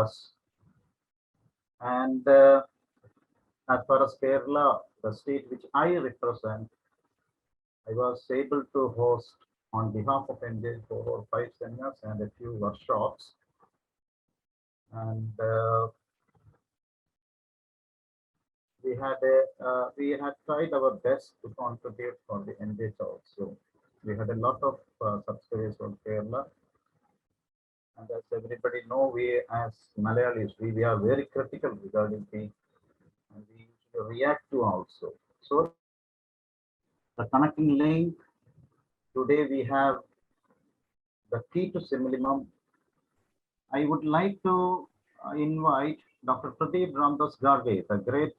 us. And as far as Kerala, the state which I represent, I was able to host on behalf of NJ 4 or 5 seminars and a few workshops. And we had tried our best to contribute for the NJ also. We had a lot of subscribers from Kerala. And as everybody know, we as Malayalis, we are very critical regarding the, and we usually react to also. So the connecting link, today we have the key to Similimum. I would like to invite Dr. Pradeep Ramdas Garge, the great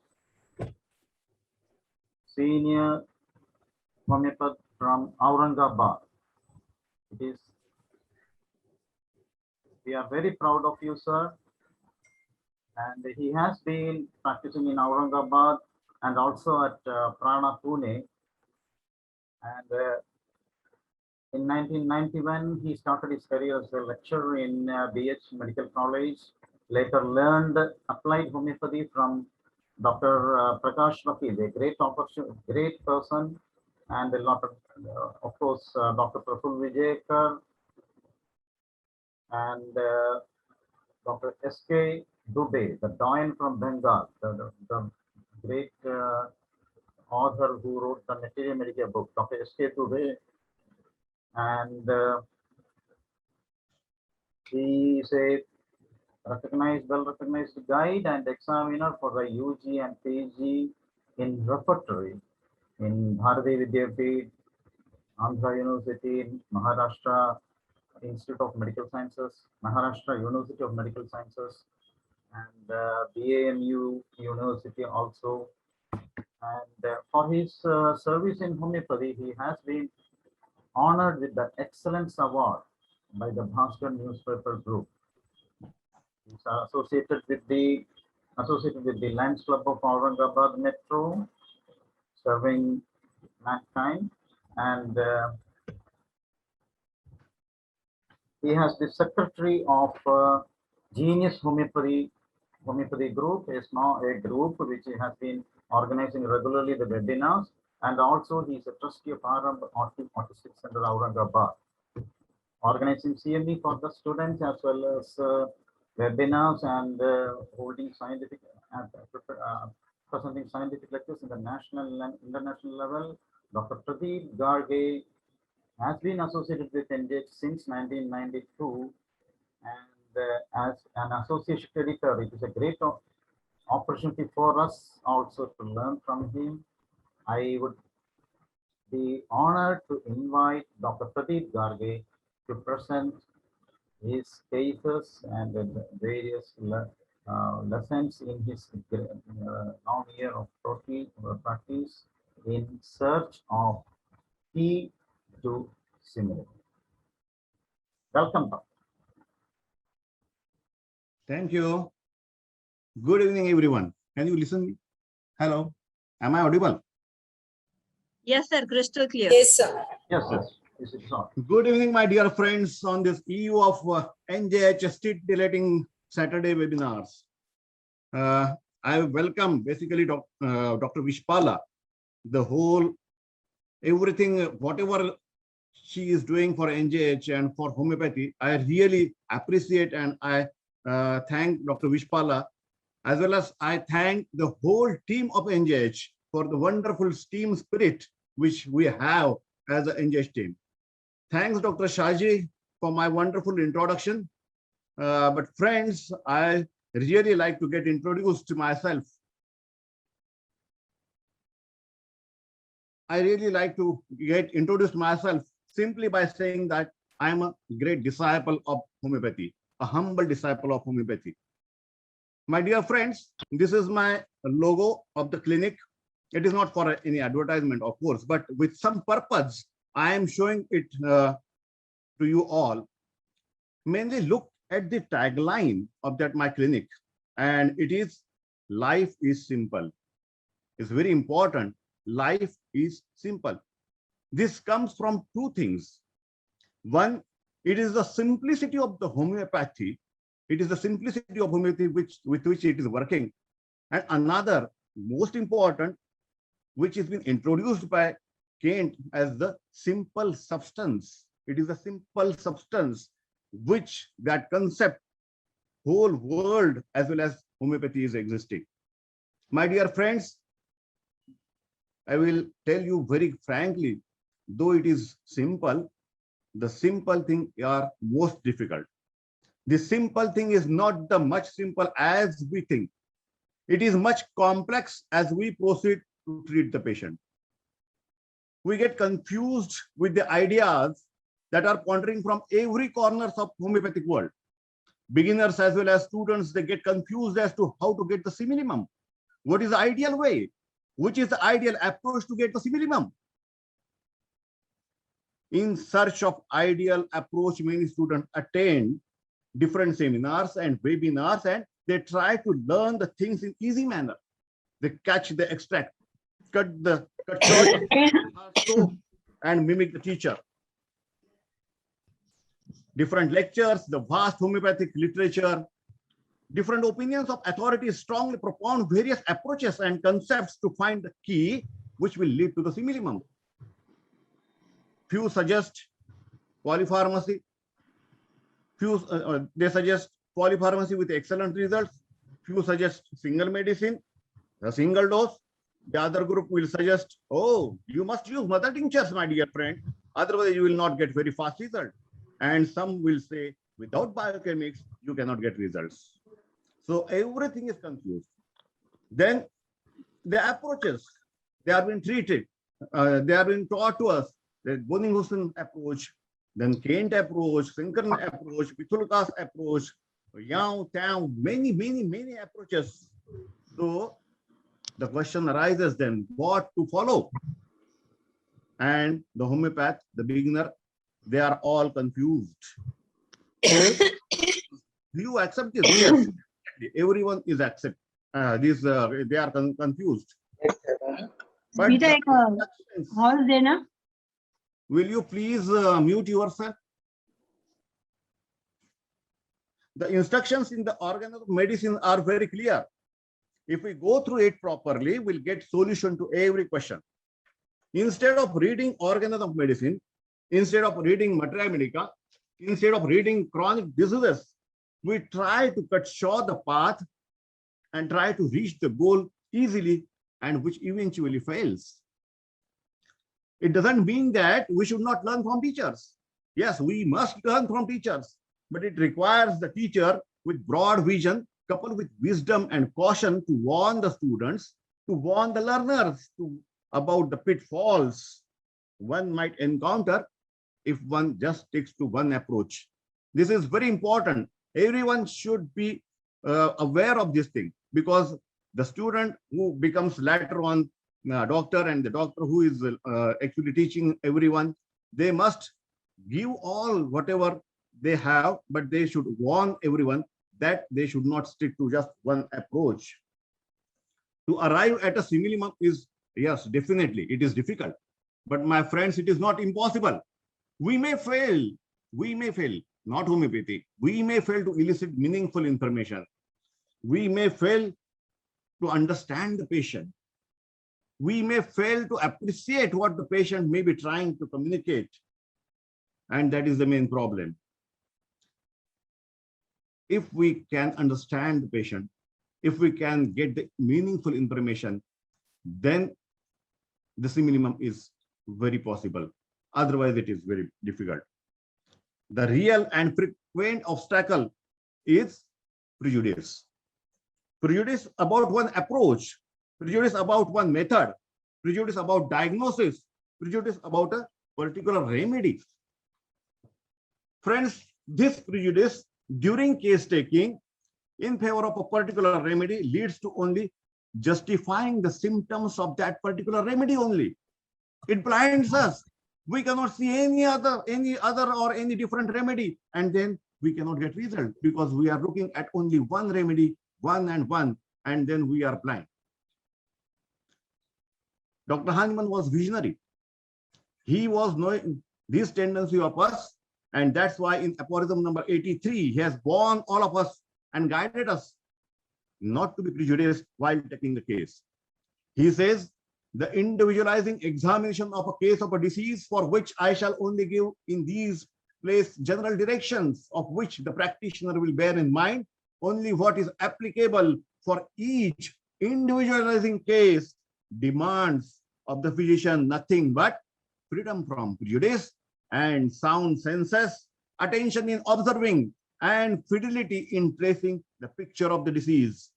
senior homeopath from Aurangabad. We are very proud of you, sir. And he has been practicing in Aurangabad and also at Prana Pune. And in 1991, he started his career as a lecturer in BH Medical College. Later learned applied homeopathy from Dr. Prakash Vakil, a great person, and a lot of course, Dr. Praful Vijayakar and Dr. S.K. Dubey, the Doyen from Bengal, the great author who wrote the Materia Medica book, Dr. S.K. Dubey, and he is a well-recognized guide and examiner for the UG and PG in repertory in Bharati Vidyapeeth, Andhra University, Maharashtra Institute of Medical Sciences, Maharashtra University of Medical Sciences, and BAMU University also. And for his service in homeopathy, he has been honored with the Excellence Award by the Bhaskar newspaper group. He's associated with the Lions Club of Aurangabad Metro, serving mankind, and he has the secretary of Genius Homeopathy Group. Is now a group which has been organizing regularly the webinars, and also he is a trustee of Autistic Center Aurangabad, organizing CME for the students as well as webinars and holding scientific presenting scientific lectures in the national and international level. Dr. Pradeep Garge has been associated with NJ since 1992, and as an associate editor, it is a great opportunity for us also to learn from him. I would be honored to invite Dr. Pradeep Garge to present his cases and various lessons in his long year of practice in search of key to Similimum. Welcome, Doctor. Thank you. Good evening, everyone. Can you listen? Hello. Am I audible? Yes, sir. Crystal clear. Yes, sir. Yes, yes. Yes, it's on. Good evening, my dear friends, on this eve of NJH stimulating Saturday webinars. I welcome basically Dr. Vishpala, the whole, everything, whatever she is doing for NJH and for homeopathy. I really appreciate and I thank Dr. Vishpala, as well as I thank the whole team of NJH for the wonderful team spirit which we have as an NJH team. Thanks, Dr. Shaji, for my wonderful introduction. But friends, I really like to get introduced to myself. I really like to get introduced myself simply by saying that I'm a great disciple of homeopathy, a humble disciple of homeopathy. My dear friends, this is my logo of the clinic. It is not for any advertisement, of course, but with some purpose, I am showing it to you all. Mainly look at the tagline of that my clinic, and it is life is simple. It's very important. Life is simple. This comes from two things. One, it is the simplicity of the homeopathy. It is the simplicity of homeopathy with which it is working. And another most important, which has been introduced by Kent as the simple substance. It is a simple substance, which that concept, whole world as well as homeopathy is existing. My dear friends, I will tell you very frankly, though it is simple, the simple things are most difficult. The simple thing is not the much simple as we think. It is much complex as we proceed to treat the patient. We get confused with the ideas that are wandering from every corner of homeopathic world. Beginners as well as students, they get confused as to how to get the minimum. What is the ideal way? Which is the ideal approach to get the minimum? In search of ideal approach, many students attend different seminars and webinars, and they try to learn the things in easy manner. They catch the extract, cut short, and mimic the teacher. Different lectures, the vast homeopathic literature, different opinions of authorities strongly propound various approaches and concepts to find the key which will lead to the minimum. Few suggest polypharmacy. They suggest polypharmacy with excellent results. Few suggest single medicine, a single dose. The other group will suggest, oh, you must use mother tinctures, my dear friend. Otherwise, you will not get very fast result. And some will say, without biochemics, you cannot get results. So everything is confused. Then the approaches, they are being treated. They are being taught to us. The Bonninghausen approach, then Kent approach, Synchron approach, Pichulkas approach, Yao, Tao, many approaches. So the question arises then, what to follow? And the homeopath, the beginner, they are all confused. You accept this? Yes, everyone is accept. They are confused. But will you please mute yourself? The instructions in the organ of medicine are very clear. If we go through it properly, we'll get solution to every question. Instead of reading organ of medicine, instead of reading materia medica, instead of reading chronic diseases, we try to cut short the path and try to reach the goal easily, and which eventually fails. It doesn't mean that we should not learn from teachers. Yes, we must learn from teachers, but it requires the teacher with broad vision, coupled with wisdom and caution to warn the students, to warn the learners about the pitfalls one might encounter if one just sticks to one approach. This is very important. Everyone should be aware of this thing, because the student who becomes later on doctor and the doctor who is actually teaching everyone, they must give all whatever they have, but they should warn everyone that they should not stick to just one approach. To arrive at a minimum is, yes, definitely, it is difficult. But my friends, it is not impossible. We may fail, not homeopathy. We may fail to elicit meaningful information. We may fail to understand the patient. We may fail to appreciate what the patient may be trying to communicate. And that is the main problem. If we can understand the patient, if we can get the meaningful information, then the minimum is very possible. Otherwise, it is very difficult. The real and frequent obstacle is prejudice. Prejudice about one approach, prejudice about one method, prejudice about diagnosis, prejudice about a particular remedy. Friends, this prejudice during case taking in favor of a particular remedy leads to only justifying the symptoms of that particular remedy only. It blinds us. We cannot see any other or any different remedy, and then we cannot get result because we are looking at only one remedy, one, and then we are blind. Dr. Hahnemann was visionary. He was knowing this tendency of us, and that's why in aphorism number 83, he has warned all of us and guided us not to be prejudiced while taking the case. He says, the individualizing examination of a case of a disease for which I shall only give in these place general directions of which the practitioner will bear in mind only what is applicable for each individualizing case demands of the physician nothing but freedom from prejudice and sound senses, attention in observing, and fidelity in tracing the picture of the disease.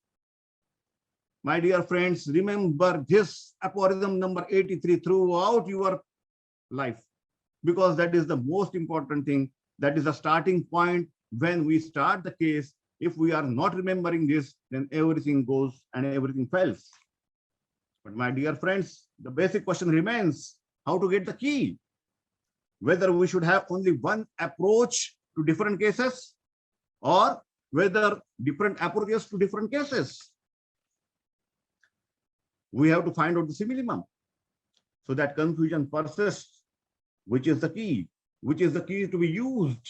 My dear friends, remember this aphorism number 83 throughout your life, because that is the most important thing. That is the starting point when we start the case. If we are not remembering this, then everything goes and everything fails. But my dear friends, the basic question remains how to get the key. Whether we should have only one approach to different cases or whether different approaches to different cases. We have to find out the simillimum so that confusion persists. Which is the key? Which is the key to be used?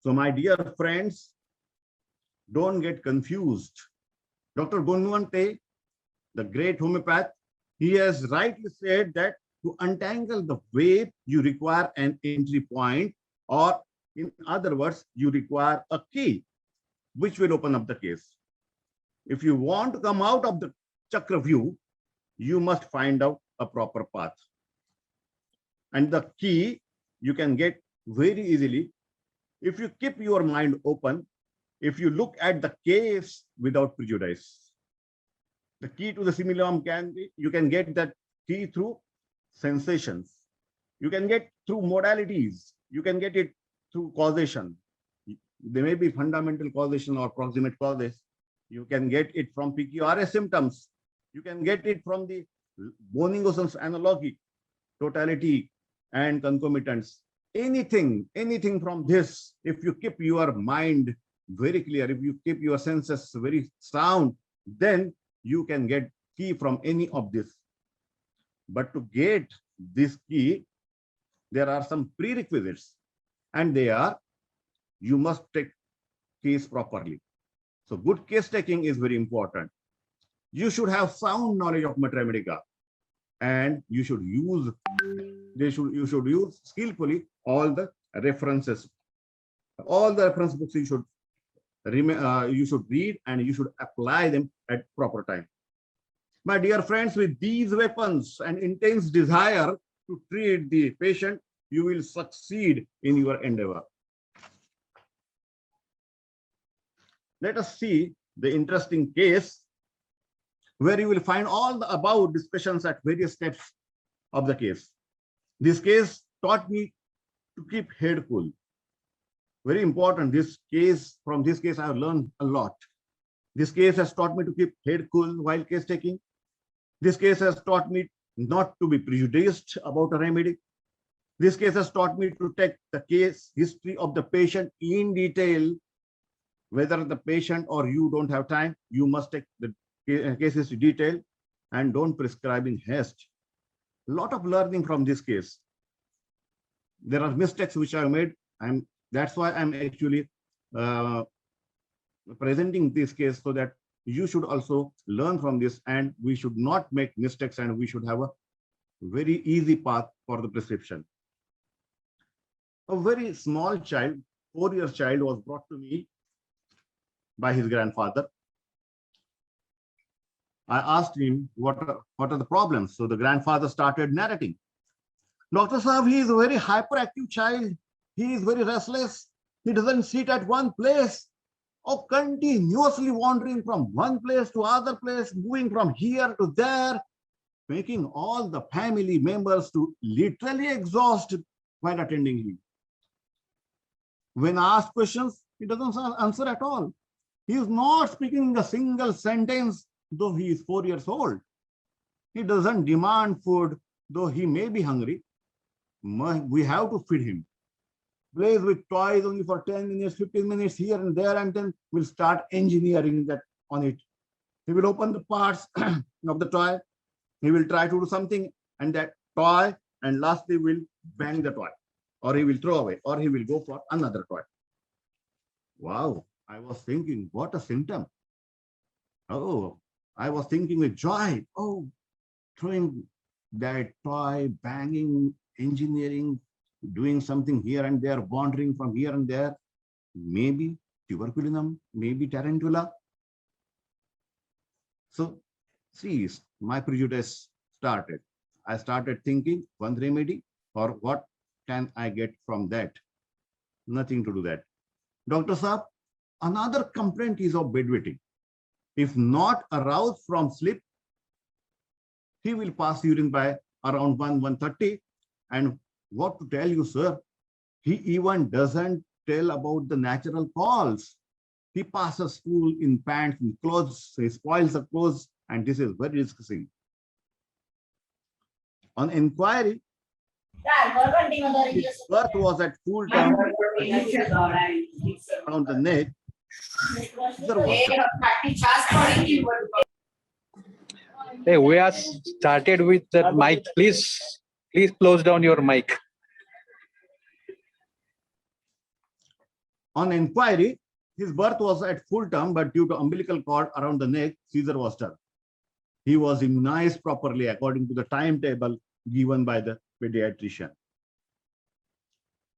So my dear friends, don't get confused. Dr. Gunwante, the great homeopath, he has rightly said that to untangle the web, you require an entry point, or in other words, you require a key, which will open up the case. If you want to come out of the chakra view, you must find out a proper path. And the key you can get very easily if you keep your mind open, if you look at the case without prejudice. The key to the simillimum can be, you can get that key through sensations. You can get through modalities. You can get it through causation. There may be fundamental causation or proximate causes. You can get it from PQRS symptoms. You can get it from the Boningoson's analogy, totality and concomitants. Anything from this, if you keep your mind very clear, if you keep your senses very sound, then you can get key from any of this. But to get this key, there are some prerequisites, and they are, you must take case properly. So good case taking is very important. You should have sound knowledge of Materia Medica, and you should use skillfully all the references. All the reference books you should read, and you should apply them at proper time. My dear friends, with these weapons and intense desire to treat the patient, you will succeed in your endeavor. Let us see the interesting case where you will find all the above discussions at various steps of the case. This case taught me to keep head cool. Very important. From this case, I have learned a lot. This case has taught me to keep head cool while case taking. This case has taught me not to be prejudiced about a remedy. This case has taught me to take the case history of the patient in detail. Whether the patient or you don't have time, you must take the case history detail and don't prescribe in haste. A lot of learning from this case. There are mistakes which I made. That's why I'm actually presenting this case, so that you should also learn from this, and we should not make mistakes, and we should have a very easy path for the prescription. A very small child, 4-year child, was brought to me by his grandfather. I asked him what are the problems. So the grandfather started narrating. Dr. Saab, he is a very hyperactive child. He is very restless. He doesn't sit at one place, or continuously wandering from one place to other place, moving from here to there, making all the family members to literally exhaust while attending him. When asked questions, he doesn't answer at all. He is not speaking a single sentence, though he is 4 years old. He doesn't demand food, though he may be hungry. We have to feed him. Plays with toys only for 10 minutes, 15 minutes here and there, and then we'll start engineering that on it. He will open the parts of the toy. He will try to do something, and that toy, and lastly will bang the toy, or he will throw away, or he will go for another toy. Wow, I was thinking, what a symptom. Oh, I was thinking with joy. Oh, throwing that toy, banging, engineering, doing something here and there, wandering from here and there. Maybe tuberculinum, maybe tarantula. So, see, my prejudice started. I started thinking one remedy, or what can I get from that? Nothing to do that. Doctor Saab, another complaint is of bedwetting. If not aroused from sleep, he will pass urine by around 1:30. And what to tell you, sir, he even doesn't tell about the natural cause. He passes school in pants and clothes, he spoils the clothes, and this is very disgusting. On inquiry, his birth was at full term around the neck. There was Hey, we are started with that mic. Please close down your mic. On inquiry, his birth was at full term, but due to umbilical cord around the neck, seizure was done. He was immunized properly according to the timetable given by the pediatrician.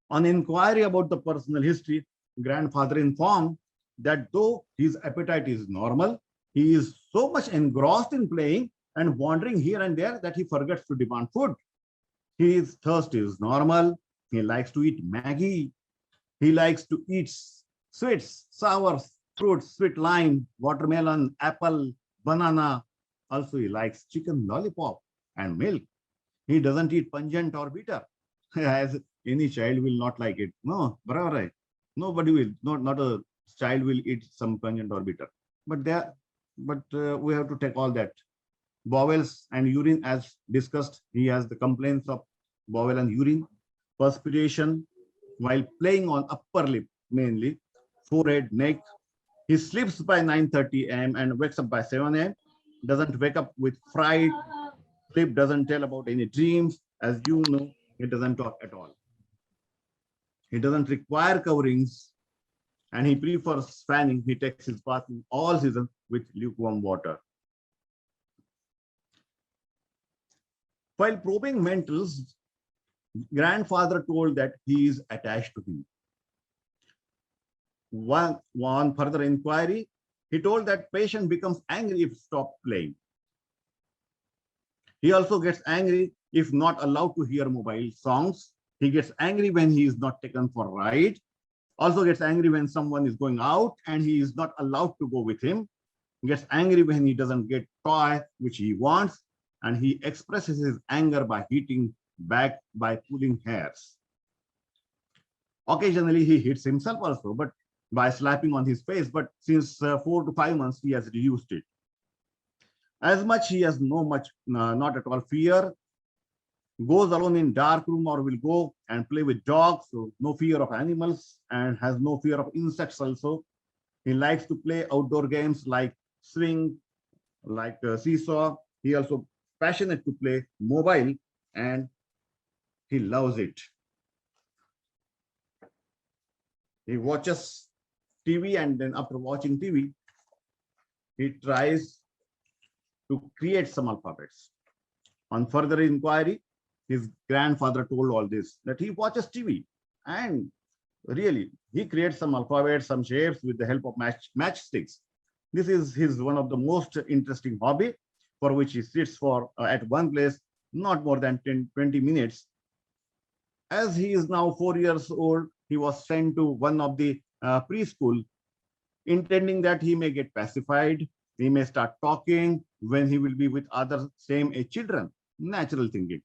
On inquiry about the personal history, grandfather informed that though his appetite is normal, he is so much engrossed in playing and wandering here and there that he forgets to demand food. His thirst is normal. He likes to eat Maggie. He likes to eat sweets, sour fruits, sweet lime, watermelon, apple, banana. Also, he likes chicken lollipop and milk. He doesn't eat pungent or bitter, as any child will not like it. No, brother, nobody will. Not a child will eat some pungent or bitter. But we have to take all that. Bowels and urine, as discussed, he has the complaints of bowel and urine, perspiration while playing on upper lip mainly, forehead, neck. He sleeps by 9:30 a.m. and wakes up by 7 a.m. Doesn't wake up with fright. Sleep doesn't tell about any dreams. As you know, he doesn't talk at all. He doesn't require coverings and he prefers fanning. He takes his bath in all seasons with lukewarm water. While probing mentals, grandfather told that he is attached to him. One further inquiry, he told that patient becomes angry if stop playing. He also gets angry if not allowed to hear mobile songs. He gets angry when he is not taken for a ride. Also gets angry when someone is going out and he is not allowed to go with him. He gets angry when he doesn't get toy which he wants, and he expresses his anger by hitting back by pulling hairs. Occasionally he hits himself also, but by slapping on his face. But since 4 to 5 months, he has reduced it. As much he has not at all fear. Goes alone in dark room or will go and play with dogs, so no fear of animals, and has no fear of insects also. He likes to play outdoor games like swing, like seesaw. He also passionate to play mobile and he loves it. He watches TV and then after watching TV, he tries to create some alphabets. On further inquiry, his grandfather told all this, that he watches TV and really he creates some alphabets, some shapes with the help of matchsticks. This is his one of the most interesting hobby, for which he sits for at one place not more than 10-20 minutes. As he is now 4 years old, he was sent to one of the preschool, intending that he may get pacified, he may start talking when he will be with other same age children. Natural thinking.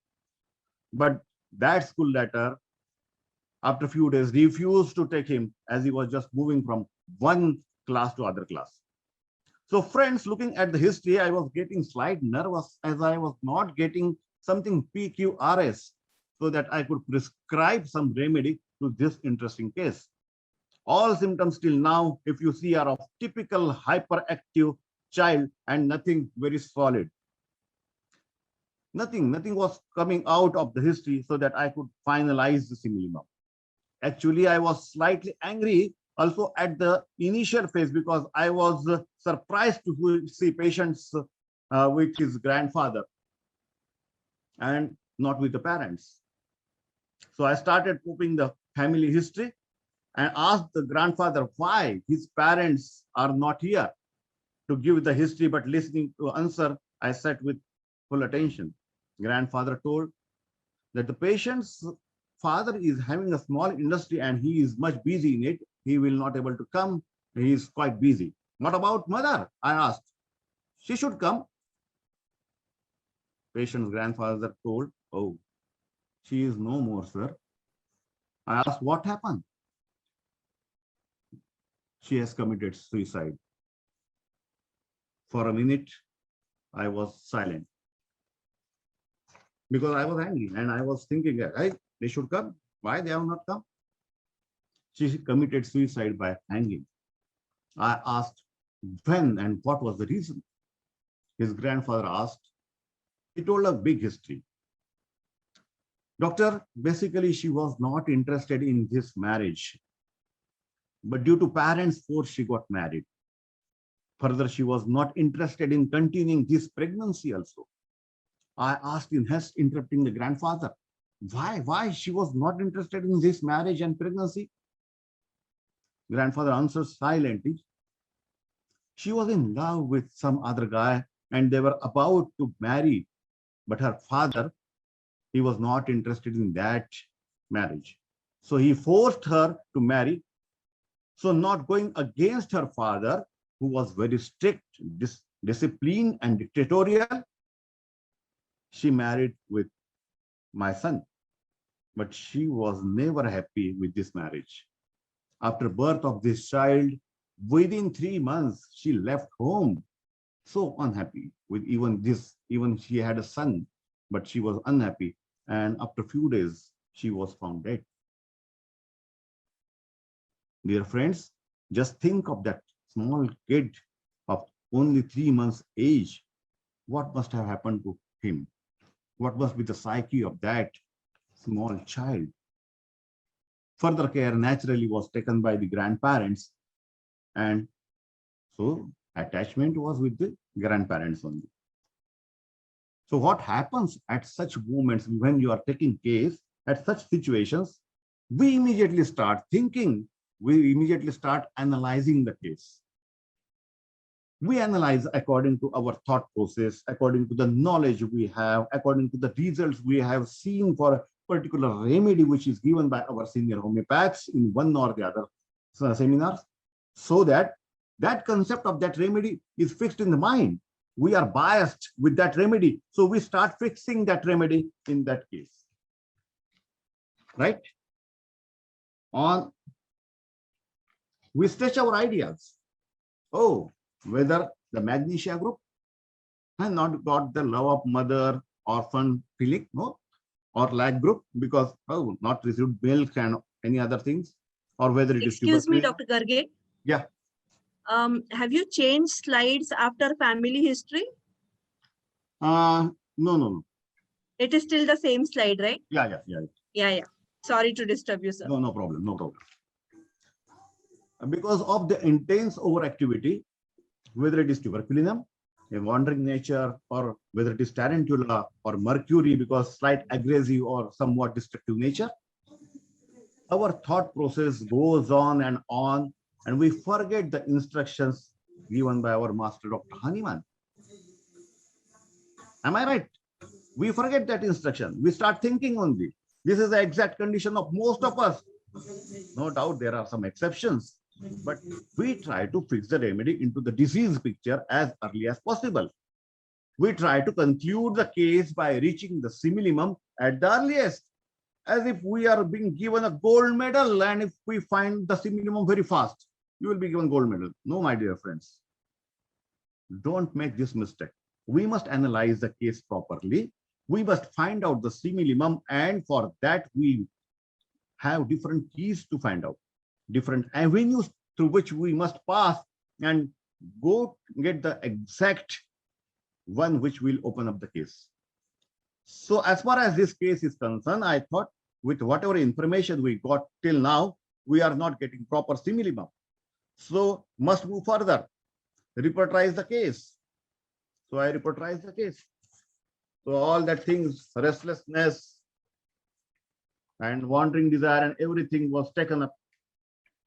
But that school letter, after a few days, refused to take him as he was just moving from one class to other class. So friends, looking at the history, I was getting slight nervous as I was not getting something PQRS so that I could prescribe some remedy to this interesting case. All symptoms till now, if you see, are of typical hyperactive child and nothing very solid. Nothing was coming out of the history so that I could finalize the simillimum. Actually, I was slightly angry also at the initial phase, because I was surprised to see patients with his grandfather and not with the parents. So I started putting the family history and asked the grandfather why his parents are not here to give the history, but listening to answer, I sat with full attention. Grandfather told that the patient's father is having a small industry and he is much busy in it. He will not able to come. He is quite busy. What about mother? I asked. She should come. Patient's grandfather told, oh, she is no more, sir. I asked, what happened? She has committed suicide. For a minute, I was silent because I was angry and I was thinking, right, they should come. Why they have not come? She committed suicide by hanging. I asked when and what was the reason. His grandfather asked. He told a big history. Doctor, basically she was not interested in this marriage, but due to parents' force, she got married. Further, she was not interested in continuing this pregnancy also. I asked him, hence interrupting the grandfather, why she was not interested in this marriage and pregnancy? Grandfather answers silently. She was in love with some other guy and they were about to marry, but her father, he was not interested in that marriage. So he forced her to marry. So not going against her father, who was very strict, disciplined and dictatorial, she married with my son. But she was never happy with this marriage. After birth of this child, within 3 months, she left home. So unhappy with even she had a son, but she was unhappy. And after a few days, she was found dead. Dear friends, just think of that small kid of only 3 months age. What must have happened to him? What must be the psyche of that small child? Further care naturally was taken by the grandparents, and so attachment was with the grandparents only. So what happens at such moments when you are taking case, at such situations, we immediately start thinking, we immediately start analyzing the case. We analyze according to our thought process, according to the knowledge we have, according to the results we have seen for a particular remedy which is given by our senior homeopaths in one or the other seminars, so that that concept of that remedy is fixed in the mind. We are biased with that remedy, so we start fixing that remedy in that case, right? We stretch our ideas. Oh, whether the magnesia group has not got the love of mother, orphan feeling, no, or lag group because not received milk and any other things, or whether it is Excuse me, Dr. Garge. Yeah. Have you changed slides after family history? No. It is still the same slide, right? Yeah. Sorry to disturb you, sir. No problem. Because of the intense overactivity, whether it is tuberculinum, a wandering nature, or whether it is tarantula or mercury because slight aggressive or somewhat destructive nature, our thought process goes on, and we forget the instructions given by our master, Dr. Hahnemann. Am I right? We forget that instruction. We start thinking only. This is the exact condition of most of us. No doubt there are some exceptions, but we try to fix the remedy into the disease picture as early as possible. We try to conclude the case by reaching the simillimum at the earliest, as if we are being given a gold medal, and if we find the simillimum very fast, you will be given gold medal. No, my dear friends, don't make this mistake. We must analyze the case properly. We must find out the simillimum, and for that we have different keys to find out, different avenues through which we must pass and go get the exact one which will open up the case. So as far as this case is concerned, I thought with whatever information we got till now, we are not getting proper Similimab. So must move further, repertorize the case. So I repertorize the case. So all that things, restlessness and wandering desire and everything was taken up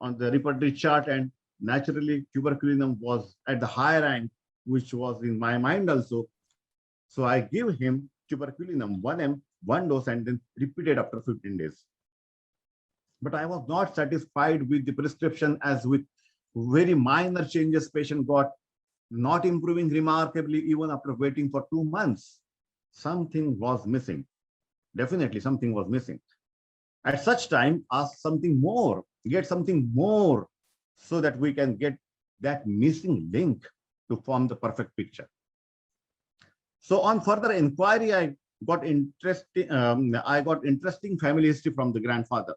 on the repertory chart, and naturally tuberculinum was at the higher rank, which was in my mind also. So I give him tuberculinum 1 mg, 1 dose, and then repeated after 15 days. But I was not satisfied with the prescription, as with very minor changes patient got, not improving remarkably even after waiting for 2 months. Something was missing. Definitely something was missing. At such time, ask something more, get something more, so that we can get that missing link to form the perfect picture. So on further inquiry, I got interesting family history from the grandfather.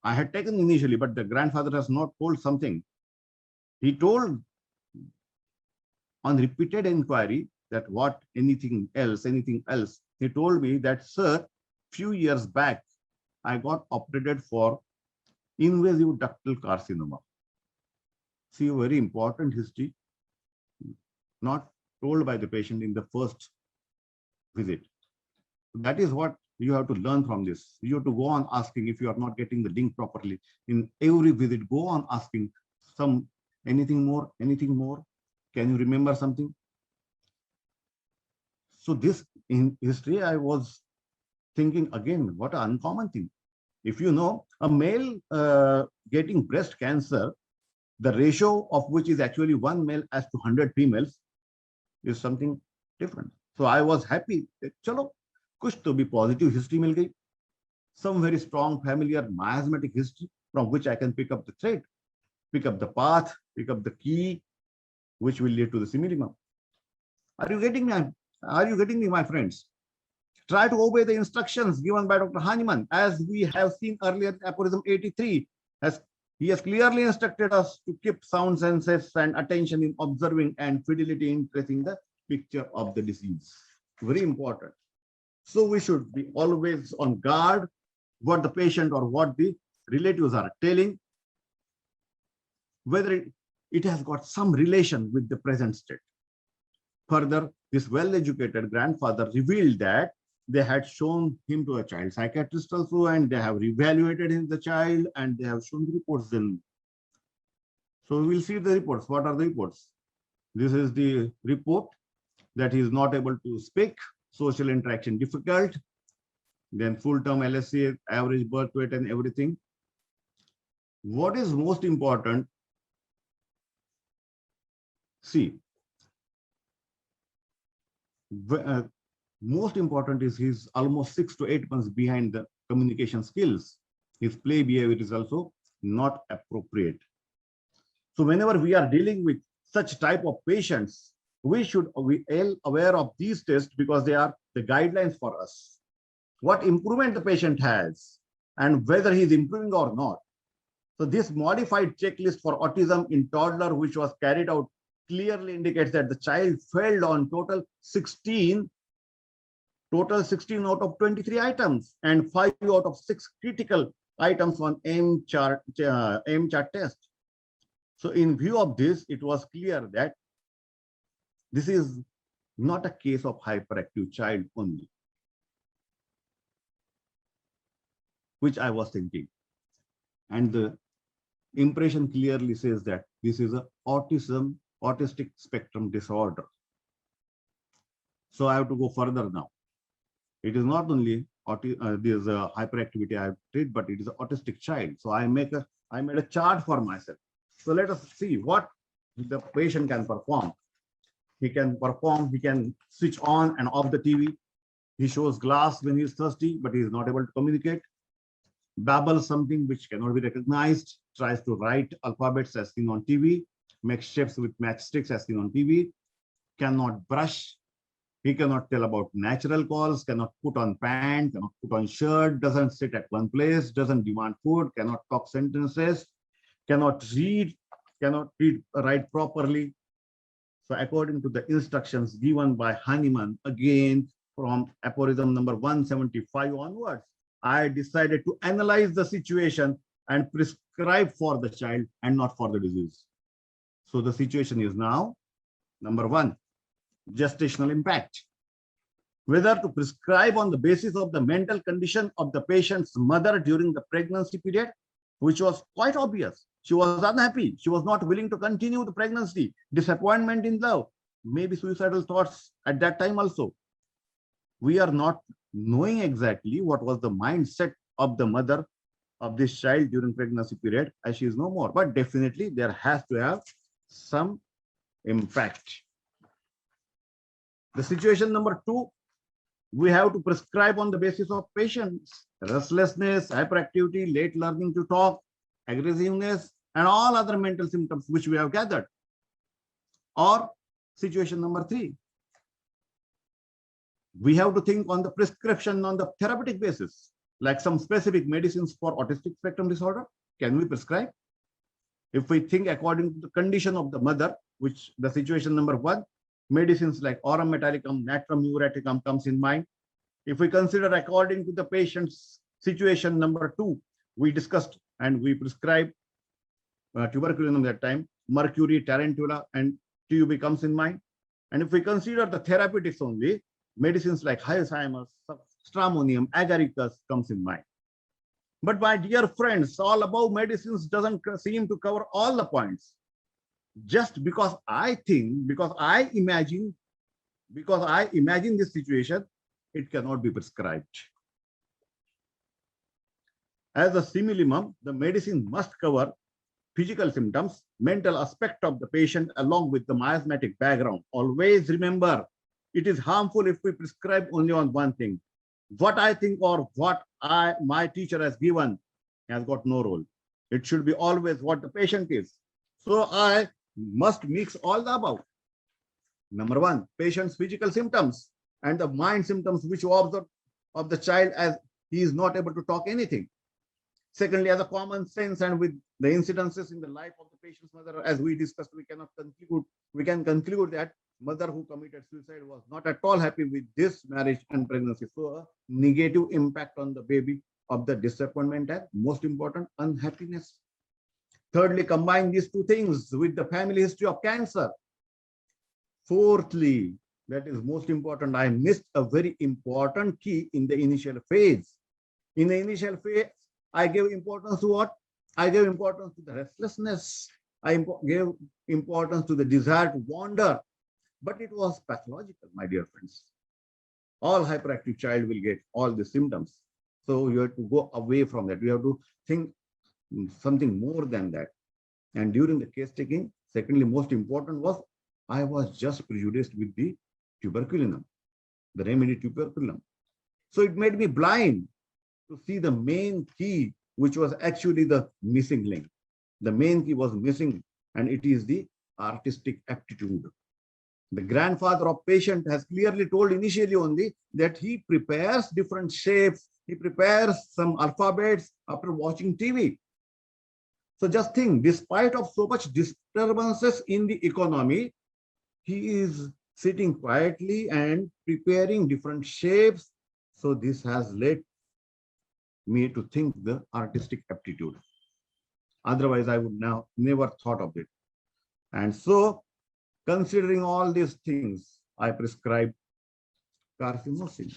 I had taken initially, but the grandfather has not told something. He told on repeated inquiry that anything else, he told me that, sir, few years back, I got operated for invasive ductal carcinoma. See, a very important history, not told by the patient in the first visit. That is what you have to learn from this. You have to go on asking. If you are not getting the link properly in every visit, go on asking anything more. Can you remember something? So this in history, I was thinking again, what an uncommon thing. If you know, a male getting breast cancer, the ratio of which is actually 1 male as to 100 females is something different. So I was happy. Chalo, kuch to be positive history mil gayi. Some very strong familiar miasmatic history from which I can pick up the thread, pick up the path, pick up the key, which will lead to the Similimab. Are you getting me? Are you getting me, my friends? Try to obey the instructions given by Dr. Hahnemann, as we have seen earlier in aphorism 83. As he has clearly instructed us to keep sound senses and attention in observing and fidelity in tracing the picture of the disease. Very important. So we should be always on guard what the patient or what the relatives are telling, whether it has got some relation with the present state. Further, this well-educated grandfather revealed that they had shown him to a child psychiatrist also, and they have reevaluated the child, and they have shown the reports then. So we will see the reports. What are the reports? This is the report that he is not able to speak, social interaction difficult, then full-term LSA, average birth weight and everything. What is most important? See, most important is he's almost 6 to 8 months behind the communication skills. His play behavior is also not appropriate. So whenever we are dealing with such type of patients, we should be aware of these tests, because they are the guidelines for us. What improvement the patient has and whether he is improving or not. So this modified checklist for autism in toddler, which was carried out, clearly indicates that the child failed on total 16 out of 23 items and 5 out of 6 critical items on M-chart test. So in view of this, it was clear that this is not a case of hyperactive child only, which I was thinking. And the impression clearly says that this is an autistic spectrum disorder. So I have to go further now. It is not only there's a hyperactivity I have treated, but it is an autistic child. So I made a chart for myself. So let us see what the patient can perform. He can switch on and off the TV. He shows glass when he is thirsty, but he is not able to communicate. Babbles something which cannot be recognized, tries to write alphabets as seen on TV, makes shapes with matchsticks as seen on TV, cannot brush. He cannot tell about natural calls, cannot put on pants, cannot put on shirt, doesn't sit at one place, doesn't demand food, cannot talk sentences, cannot write properly. So according to the instructions given by Hahnemann, again from aphorism number 175 onwards, I decided to analyze the situation and prescribe for the child and not for the disease. So the situation is now, number one, gestational impact. Whether to prescribe on the basis of the mental condition of the patient's mother during the pregnancy period, which was quite obvious. She was unhappy. She was not willing to continue the pregnancy, disappointment in love, maybe suicidal thoughts at that time also. We are not knowing exactly what was the mindset of the mother of this child during pregnancy period, as she is no more. But definitely there has to have some impact. The situation number two, we have to prescribe on the basis of patient's restlessness, hyperactivity, late learning to talk, aggressiveness, and all other mental symptoms which we have gathered. Or situation number three, we have to think on the prescription on the therapeutic basis, like some specific medicines for autistic spectrum disorder. Can we prescribe? If we think according to the condition of the mother, which the situation number one, medicines like aurum metallicum, natrum muriaticum comes in mind. If we consider according to the patient's situation number two, we discussed and we prescribed tuberculinum that time, mercury, tarantula, and TUB comes in mind. And if we consider the therapeutics only, medicines like hyoscyamus, stramonium, agaricus comes in mind. But my dear friends, all above medicines doesn't seem to cover all the points. Just because I think, because I imagine this situation, it cannot be prescribed. As a simillimum, the medicine must cover physical symptoms, mental aspect of the patient along with the miasmatic background. Always remember, it is harmful if we prescribe only on one thing. What I think or what my teacher has given has got no role. It should be always what the patient is. So I must mix all the above. Number one, patient's physical symptoms and the mind symptoms which you observe of the child as he is not able to talk anything. Secondly, as a common sense and with the incidences in the life of the patient's mother, as we discussed, we can conclude that mother who committed suicide was not at all happy with this marriage and pregnancy. So a negative impact on the baby of the disappointment and most important, unhappiness. Thirdly, combine these two things with the family history of cancer. Fourthly, that is most important, I missed a very important key in the initial phase. In the initial phase, I gave importance to what? I gave importance to the restlessness. I gave importance to the desire to wander. But it was pathological, my dear friends. All hyperactive child will get all the symptoms. So you have to go away from that. You have to think something more than that. And during the case taking, secondly, most important was I was just prejudiced with the tuberculinum, the remedy tuberculinum. So it made me blind to see the main key, which was actually the missing link. The main key was missing, and it is the artistic aptitude. The grandfather of patient has clearly told initially only that he prepares different shapes, he prepares some alphabets after watching TV. So just think, despite of so much disturbances in the economy, he is sitting quietly and preparing different shapes. So this has led me to think the artistic aptitude. Otherwise, I would now never thought of it. And so, considering all these things, I prescribe carfenozin.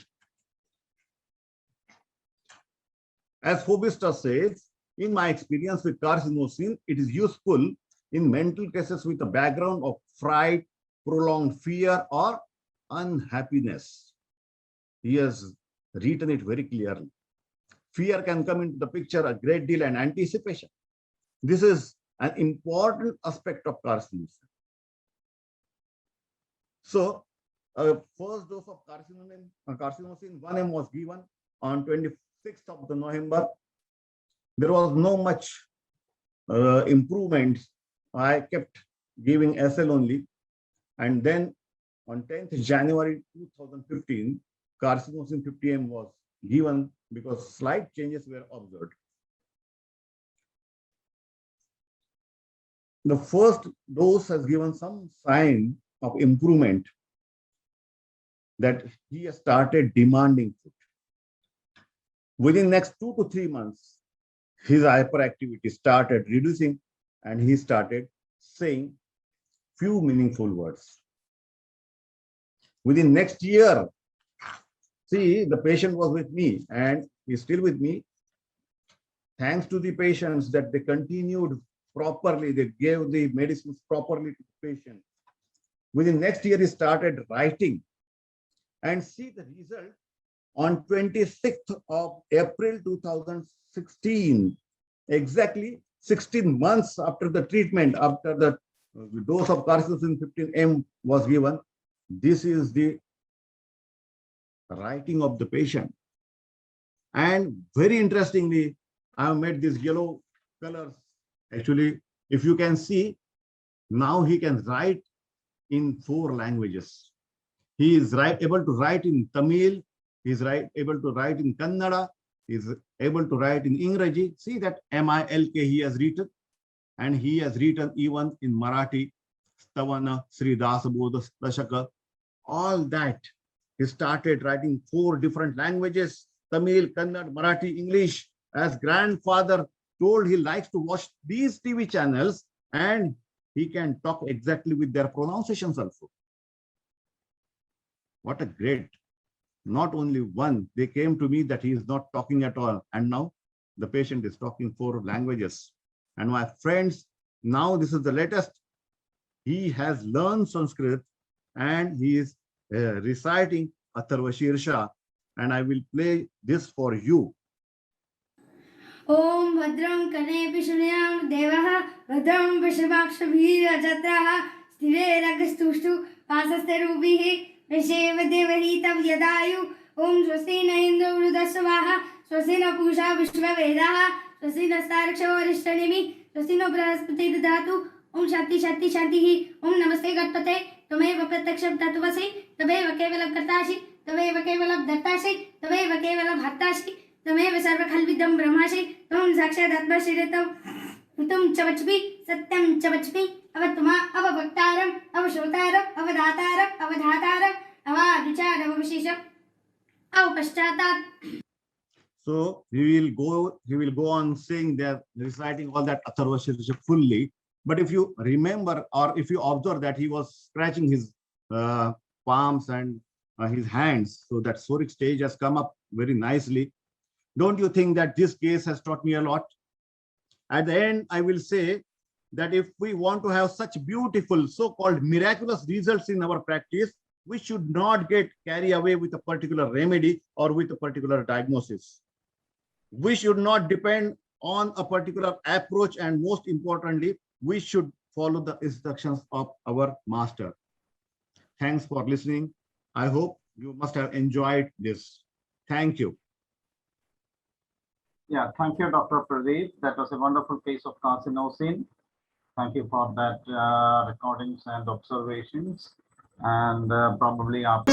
As Phobista says, in my experience with carfenozin, it is useful in mental cases with a background of fright, prolonged fear, or unhappiness. He has written it very clearly. Fear can come into the picture a great deal and anticipation. This is an important aspect of carcinosin. So, first dose of carcinosin 1 mg was given on 26th of November. There was no much improvement. I kept giving SL only. And then on 10th January 2015, carcinosin 50 mg was given because slight changes were observed. The first dose has given some sign of improvement that he has started demanding food. Within next 2 to 3 months, his hyperactivity started reducing and he started saying few meaningful words. Within next year, see, the patient was with me and he's still with me. Thanks to the patients that they continued properly, they gave the medicines properly to the patient. Within next year, he started writing. And see the result on 26th of April 2016, exactly 16 months after the treatment, after the dose of carcinosin 15 mg was given. This is the writing of the patient. And very interestingly, I have made this yellow colors. Actually, if you can see, now he can write in 4 languages. He is able to write in Tamil, he is able to write in Kannada, he is able to write in Ingreji. See that MILK he has written, and he has written even in Marathi, Stavana, Sri Dasabodha, Dashaka, all that. He started writing 4 different languages, Tamil, Kannada, Marathi, English. As grandfather told, he likes to watch these TV channels and he can talk exactly with their pronunciations also. What a great, not only one, they came to me that he is not talking at all. And now the patient is talking 4 languages. And my friends, now this is the latest. He has learned Sanskrit and he is reciting Atharva Shirsha. And I will play this for you. Om Bhadram Kanepi Shunyam Devaha Bhadram Vishvakshabhira Jatraha Sthire Ragastushtu Pasaste Rubihi Visheva Devahi Tav Yadayu Om Swastina Indra Vrudasvaha Swastina Pusha Vishva Vedaha Swastina Staraksha Varishtanimi Swastina Brahaspati Dhatu Om Shanti Shanti Shanti Om Namaste Gatpate Tameva Prataksham Tattvasi Tameva Kevalam Kartashi Tameva Kevalam Dattashi Tameva Kevalam Hattashi तमेव सर्वखल्विदं ब्रह्मासि त्वं साक्षादात्माश्रितं तुम च वच्मि सत्यं च वच्मि अवतुमा अवभक्तारम् अवश्रोतारम् अवधातारम् अवधातारम् अवादिचार अवविशेषम् अवपश्चातात्. So he will go on saying that, reciting all that Atharva Shirsha fully. But if you remember, or if you observe that he was scratching his palms and his hands, so that soric stage has come up very nicely. Don't you think that this case has taught me a lot? At the end, I will say that if we want to have such beautiful, so-called miraculous results in our practice, we should not get carried away with a particular remedy or with a particular diagnosis. We should not depend on a particular approach, and most importantly, we should follow the instructions of our master. Thanks for listening. I hope you must have enjoyed this. Thank you. Yeah, thank you, Dr. Pradeep. That was a wonderful case of carcinosin. Thank you for that recordings and observations. And probably after